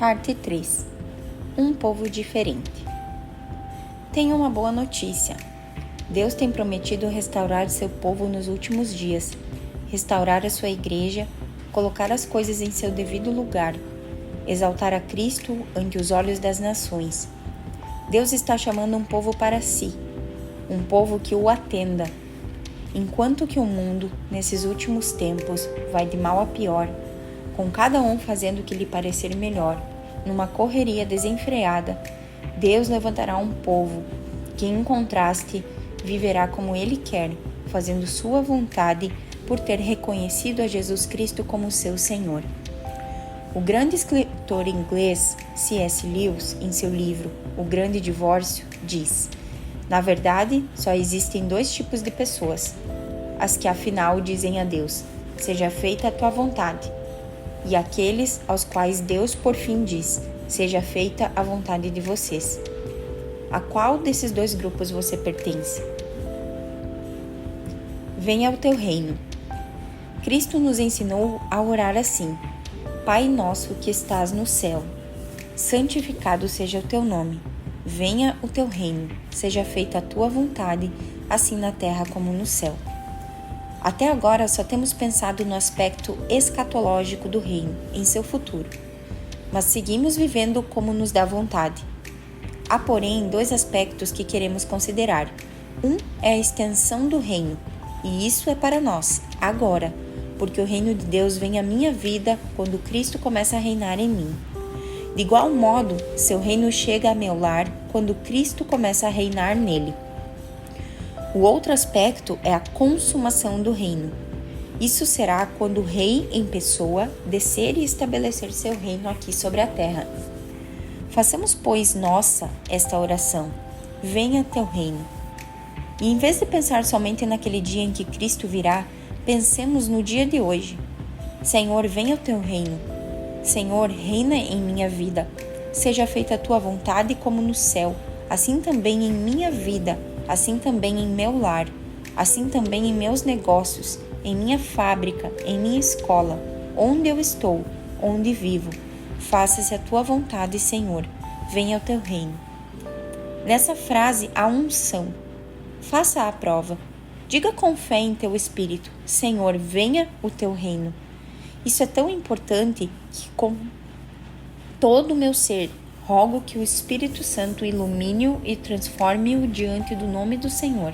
Parte 3. Um povo diferente. Tenho uma boa notícia. Deus tem prometido restaurar seu povo nos últimos dias, restaurar a sua igreja, colocar as coisas em seu devido lugar, exaltar a Cristo ante os olhos das nações. Deus está chamando um povo para si, um povo que o atenda. Enquanto que o mundo, nesses últimos tempos, vai de mal a pior, com cada um fazendo o que lhe parecer melhor, numa correria desenfreada, Deus levantará um povo que, em contraste, viverá como Ele quer, fazendo sua vontade por ter reconhecido a Jesus Cristo como seu Senhor. O grande escritor inglês C.S. Lewis, em seu livro O Grande Divórcio, diz: na verdade, só existem dois tipos de pessoas, as que afinal dizem a Deus, seja feita a tua vontade, e aqueles aos quais Deus por fim diz, seja feita a vontade de vocês. A qual desses dois grupos você pertence? Venha ao teu reino. Cristo nos ensinou a orar assim: Pai nosso que estás no céu, santificado seja o teu nome. Venha o teu reino, seja feita a tua vontade, assim na terra como no céu. Até agora só temos pensado no aspecto escatológico do reino, em seu futuro, mas seguimos vivendo como nos dá vontade. Há, porém, dois aspectos que queremos considerar. Um é a extensão do reino, e isso é para nós, agora, porque o reino de Deus vem à minha vida quando Cristo começa a reinar em mim. De igual modo, seu reino chega a meu lar quando Cristo começa a reinar nele. O outro aspecto é a consumação do reino. Isso será quando o Rei em pessoa descer e estabelecer seu reino aqui sobre a terra. Façamos, pois, nossa esta oração: venha teu reino. E em vez de pensar somente naquele dia em que Cristo virá, pensemos no dia de hoje. Senhor, venha o teu reino. Senhor, reina em minha vida. Seja feita a tua vontade como no céu, assim também em minha vida, assim também em meu lar, assim também em meus negócios, em minha fábrica, em minha escola, onde eu estou, onde vivo. Faça-se a tua vontade, Senhor. Venha o teu reino. Nessa frase há unção. Faça a prova. Diga com fé em teu espírito: Senhor, venha o teu reino. Isso é tão importante que, com todo o meu ser, rogo que o Espírito Santo ilumine-o e transforme-o diante do nome do Senhor.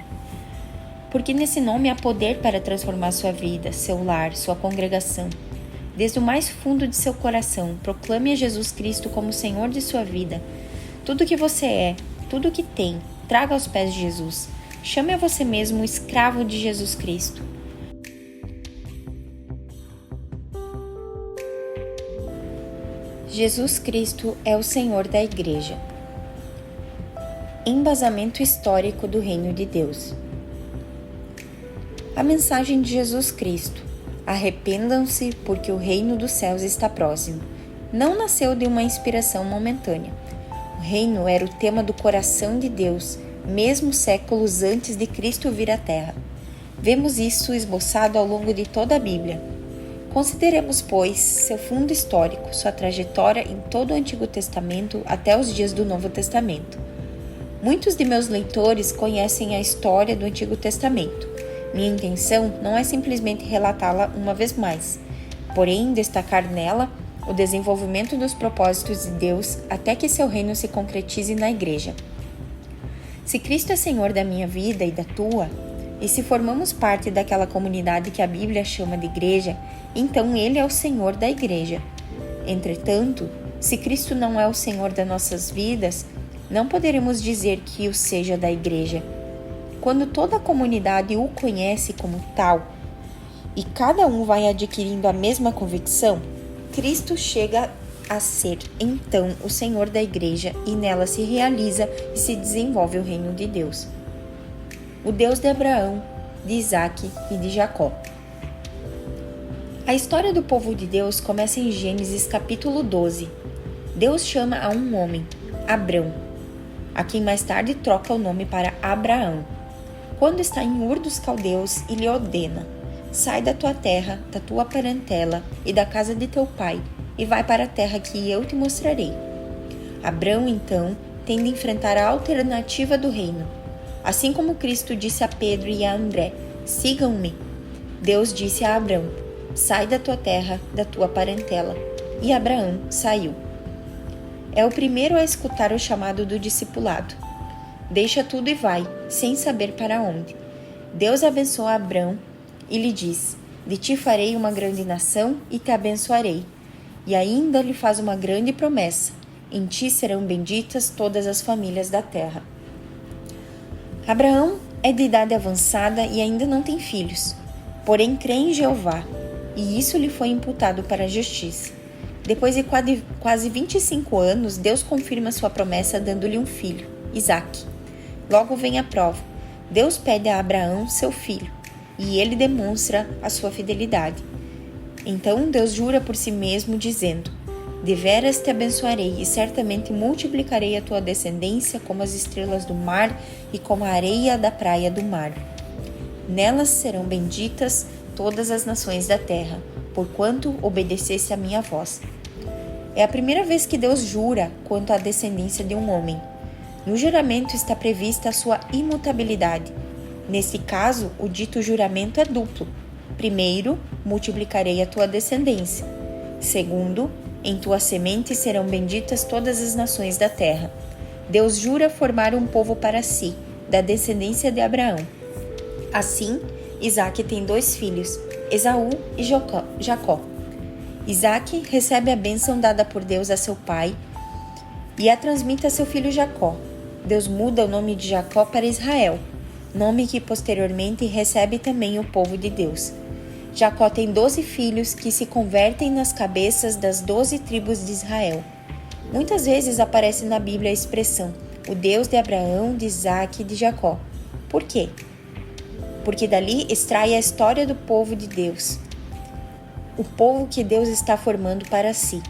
Porque nesse nome há poder para transformar sua vida, seu lar, sua congregação. Desde o mais fundo de seu coração, proclame a Jesus Cristo como Senhor de sua vida. Tudo que você é, tudo que tem, traga aos pés de Jesus. Chame a você mesmo escravo de Jesus Cristo. Jesus Cristo é o Senhor da Igreja. Embasamento histórico do Reino de Deus. A mensagem de Jesus Cristo: arrependam-se porque o reino dos céus está próximo, não nasceu de uma inspiração momentânea. O reino era o tema do coração de Deus, mesmo séculos antes de Cristo vir à Terra. Vemos isso esboçado ao longo de toda a Bíblia. Consideremos, pois, seu fundo histórico, sua trajetória em todo o Antigo Testamento até os dias do Novo Testamento. Muitos de meus leitores conhecem a história do Antigo Testamento. Minha intenção não é simplesmente relatá-la uma vez mais, porém destacar nela o desenvolvimento dos propósitos de Deus até que seu reino se concretize na Igreja. Se Cristo é Senhor da minha vida e da tua, e se formamos parte daquela comunidade que a Bíblia chama de igreja, então Ele é o Senhor da igreja. Entretanto, se Cristo não é o Senhor das nossas vidas, não poderemos dizer que o seja da igreja. Quando toda a comunidade o conhece como tal, e cada um vai adquirindo a mesma convicção, Cristo chega a ser, então, o Senhor da igreja e nela se realiza e se desenvolve o reino de Deus. O Deus de Abraão, de Isaque e de Jacó. A história do povo de Deus começa em Gênesis capítulo 12. Deus chama a um homem, Abrão, a quem mais tarde troca o nome para Abraão. Quando está em Ur dos Caldeus, ele ordena: sai da tua terra, da tua parentela e da casa de teu pai, e vai para a terra que eu te mostrarei. Abrão, então, tem de enfrentar a alternativa do reino. Assim como Cristo disse a Pedro e a André, sigam-me. Deus disse a Abrão, sai da tua terra, da tua parentela. E Abraão saiu. É o primeiro a escutar o chamado do discipulado. Deixa tudo e vai, sem saber para onde. Deus abençoa Abrão e lhe diz, de ti farei uma grande nação e te abençoarei. E ainda lhe faz uma grande promessa, em ti serão benditas todas as famílias da terra. Abraão é de idade avançada e ainda não tem filhos, porém crê em Jeová, e isso lhe foi imputado para a justiça. Depois de quase 25 anos, Deus confirma sua promessa dando-lhe um filho, Isaque. Logo vem a prova. Deus pede a Abraão seu filho, e ele demonstra a sua fidelidade. Então Deus jura por si mesmo, dizendo, deveras te abençoarei e certamente multiplicarei a tua descendência como as estrelas do mar e como a areia da praia do mar. Nelas serão benditas todas as nações da terra, porquanto obedecesse a minha voz. É a primeira vez que Deus jura quanto à descendência de um homem. No juramento está prevista a sua imutabilidade. Nesse caso, o dito juramento é duplo. Primeiro, multiplicarei a tua descendência. Segundo, em tua semente serão benditas todas as nações da terra. Deus jura formar um povo para si, da descendência de Abraão. Assim, Isaque tem 2 filhos, Esaú e Jacó. Isaque recebe a bênção dada por Deus a seu pai e a transmite a seu filho Jacó. Deus muda o nome de Jacó para Israel, nome que posteriormente recebe também o povo de Deus. Jacó tem 12 filhos que se convertem nas cabeças das 12 tribos de Israel. Muitas vezes aparece na Bíblia a expressão, o Deus de Abraão, de Isaque e de Jacó. Por quê? Porque dali extrai a história do povo de Deus, o povo que Deus está formando para si.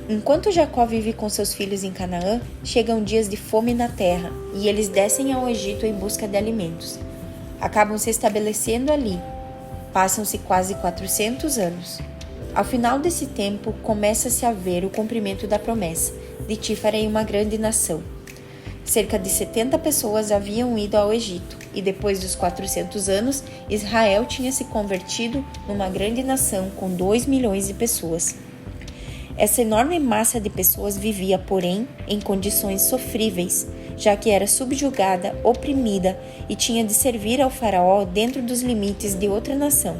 Enquanto Jacó vive com seus filhos em Canaã, chegam dias de fome na terra e eles descem ao Egito em busca de alimentos. Acabam se estabelecendo ali. Passam-se quase 400 anos. Ao final desse tempo, começa-se a ver o cumprimento da promessa, de ti farei uma grande nação. Cerca de 70 pessoas haviam ido ao Egito, e depois dos 400 anos, Israel tinha se convertido numa grande nação com 2 milhões de pessoas. Essa enorme massa de pessoas vivia, porém, em condições sofríveis, já que era subjugada, oprimida e tinha de servir ao faraó dentro dos limites de outra nação.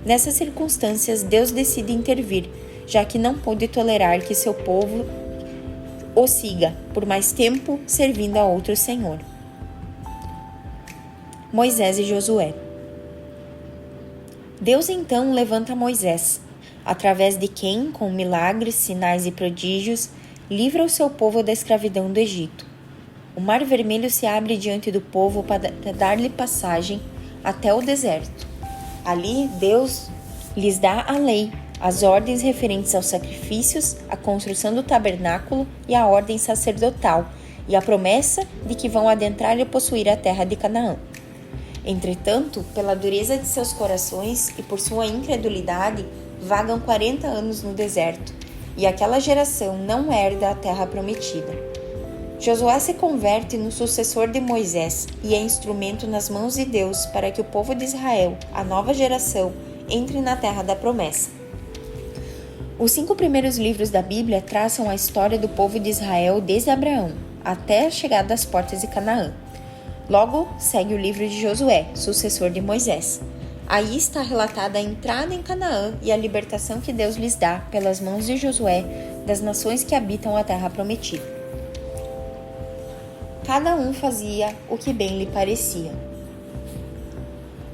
Nessas circunstâncias, Deus decide intervir, já que não pôde tolerar que seu povo o siga por mais tempo servindo a outro senhor. Moisés e Josué. Deus então levanta Moisés, através de quem, com milagres, sinais e prodígios, livra o seu povo da escravidão do Egito. O Mar Vermelho se abre diante do povo para dar-lhe passagem até o deserto. Ali, Deus lhes dá a lei, as ordens referentes aos sacrifícios, a construção do tabernáculo e a ordem sacerdotal, e a promessa de que vão adentrar e possuir a terra de Canaã. Entretanto, pela dureza de seus corações e por sua incredulidade, vagam 40 anos no deserto, e aquela geração não herda a terra prometida. Josué se converte no sucessor de Moisés e é instrumento nas mãos de Deus para que o povo de Israel, a nova geração, entre na terra da promessa. Os 5 primeiros livros da Bíblia traçam a história do povo de Israel desde Abraão até a chegada às portas de Canaã. Logo, segue o livro de Josué, sucessor de Moisés. Aí está relatada a entrada em Canaã e a libertação que Deus lhes dá pelas mãos de Josué das nações que habitam a terra prometida. Cada um fazia o que bem lhe parecia.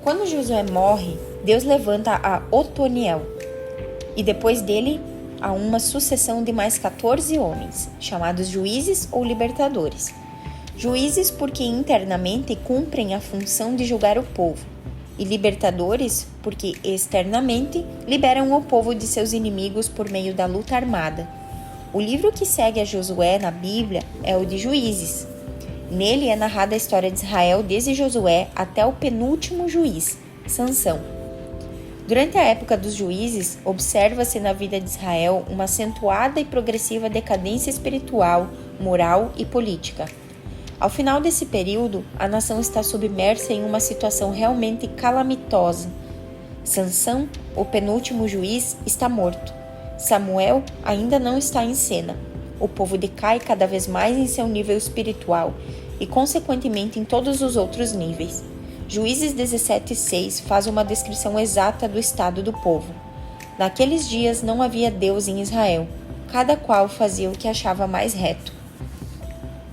Quando Josué morre, Deus levanta a Otoniel, e depois dele há uma sucessão de mais 14 homens, chamados juízes ou libertadores. Juízes porque internamente cumprem a função de julgar o povo, e libertadores porque externamente liberam o povo de seus inimigos por meio da luta armada. O livro que segue a Josué na Bíblia é o de Juízes. Nele é narrada a história de Israel desde Josué até o penúltimo juiz, Sansão. Durante a época dos juízes, observa-se na vida de Israel uma acentuada e progressiva decadência espiritual, moral e política. Ao final desse período, a nação está submersa em uma situação realmente calamitosa. Sansão, o penúltimo juiz, está morto. Samuel ainda não está em cena. O povo decai cada vez mais em seu nível espiritual e, consequentemente, em todos os outros níveis. Juízes 17:6 faz uma descrição exata do estado do povo. Naqueles dias não havia Deus em Israel, cada qual fazia o que achava mais reto.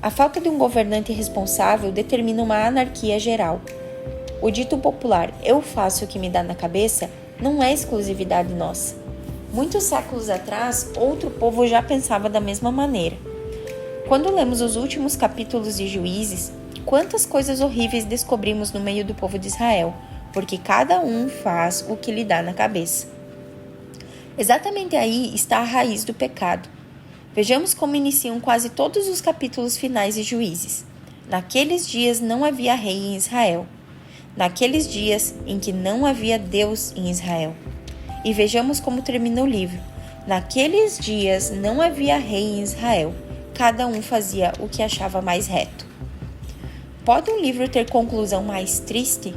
A falta de um governante responsável determina uma anarquia geral. O dito popular "eu faço o que me dá na cabeça" não é exclusividade nossa. Muitos séculos atrás, outro povo já pensava da mesma maneira. Quando lemos os últimos capítulos de Juízes, quantas coisas horríveis descobrimos no meio do povo de Israel, porque cada um faz o que lhe dá na cabeça. Exatamente aí está a raiz do pecado. Vejamos como iniciam quase todos os capítulos finais de Juízes. Naqueles dias não havia rei em Israel. Naqueles dias em que não havia Deus em Israel. E vejamos como termina o livro. Naqueles dias não havia rei em Israel. Cada um fazia o que achava mais reto. Pode um livro ter conclusão mais triste?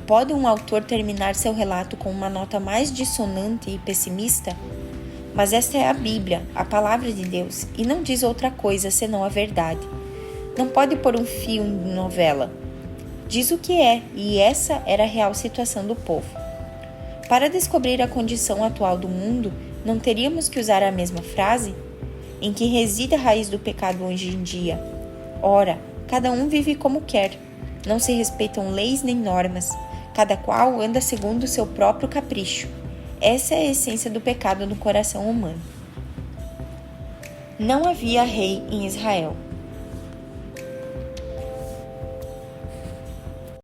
Pode um autor terminar seu relato com uma nota mais dissonante e pessimista? Mas esta é a Bíblia, a palavra de Deus, e não diz outra coisa senão a verdade. Não pode pôr um filme de novela. Diz o que é, e essa era a real situação do povo. Para descobrir a condição atual do mundo, não teríamos que usar a mesma frase? Em que reside a raiz do pecado hoje em dia? Ora, cada um vive como quer. Não se respeitam leis nem normas. Cada qual anda segundo o seu próprio capricho. Essa é a essência do pecado no coração humano. Não havia rei em Israel.